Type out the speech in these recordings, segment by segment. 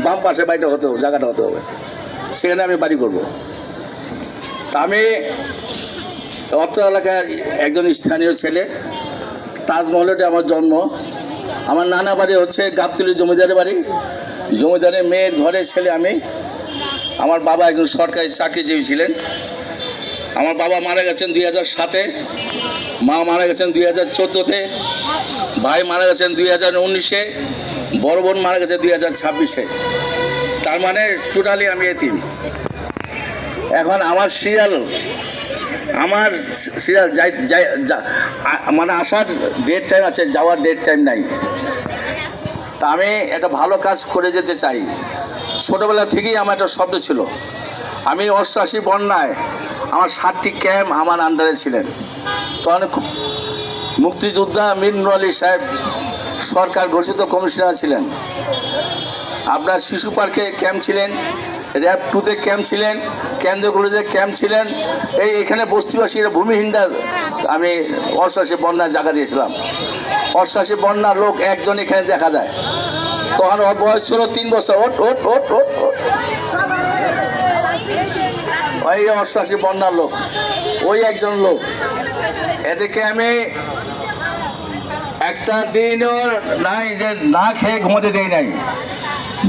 বাম পাশে বাড়িটা হতে হবে, জায়গাটা হতে হবে, সেখানে আমি বাড়ি করব। তা আমি অত্র এলাকায় একজন স্থানীয় ছেলে, তাজমহলেটে আমার জন্ম। আমার নানা বাড়ি হচ্ছে গাবতলী জমিদারের বাড়ি, জমিদারের মেয়ের ঘরের ছেলে আমি। আমার বাবা একজন সরকারি চাকরিজীবী ছিলেন। আমার বাবা মারা গেছেন 2007-এ, মা মারা গেছেন 2014-তে, ভাই মারা গেছেন 2019-এ, বড় বোন মারা গেছে 2026-এ। তার মানে টোটালি আমি এতিম। এখন আমার সিরিয়াল মানে আসার ডেট টাইম আছে, যাওয়ার ডেট টাইম নাই। তা আমি একটা ভালো কাজ করে যেতে চাই। ছোটোবেলা থেকেই আমার একটা শব্দ ছিল। আমি 88 বন্যায় আমার 7টি ক্যাম্প আমার আন্ডারে ছিলেন। তখন মুক্তিযোদ্ধা মীর নূর আলী সাহেব সরকার ঘোষিত কমিশনার ছিলেন। আপনার শিশু পার্কে ক্যাম্প ছিলেন, র্যাব 2-তে ক্যাম্প ছিলেন, কেন্দ্রীয় কলেজে ক্যাম্প ছিলেন। এখানে বস্তিবাসীরা ভূমিহীনরা আমি 88 বন্যায় জায়গা দিয়েছিলাম। 88 বন্যার লোক একজন এখানে দেখা যায়। তখন ওর বয়স ছিল 3 বছর। ওই 88 বন্যার লোক, ওই একজন লোক। এদিকে আমি একটা দিনও নাই যে না খেয়ে ঘুমোতে দেয় নাই।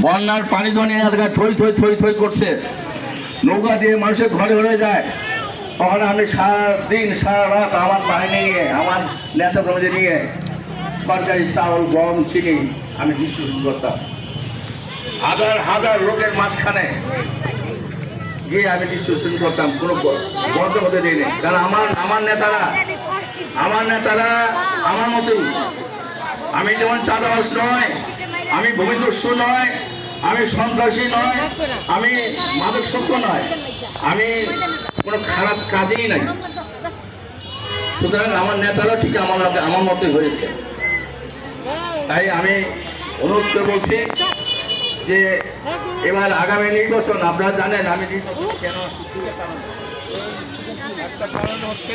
বন্যার পানি জন্য থই থই থই থই করছে, নৌকা দিয়ে মানুষের ঘরে ঘরে যায়। তখন আমি সারাদিন সারা রাত আমার বাহিনী নিয়ে, আমার নেতা কর্মীদের নিয়ে সরকারি চাউল, গম, চিনি আমি ডিস্ট্রিবিউশন করতাম। হাজার হাজার লোকের মাঝখানে গিয়ে আমি ডিস্ট্রিবিউশন করতাম, কোনো বন্ধ হতে দিইনি। কারণ আমার নেতারা আমার মতোই। আমি যেমন চাঁদাবাজ নয়, আমি ভূমিদস্যু নয়, আমি সন্ত্রাসী নয়, আমি মাদকাসক্ত নয়, আমি কোনো খারাপ কাজেই নাই। সুতরাং আমার নেতারাও ঠিক আমার মতোই হয়েছে। তাই আমি অনুরোধ করে বলছি যে এবার আগামী নির্বাচন, আপনারা জানেন আমি নির্বাচন কেন আসছি, একটা কারণ হচ্ছে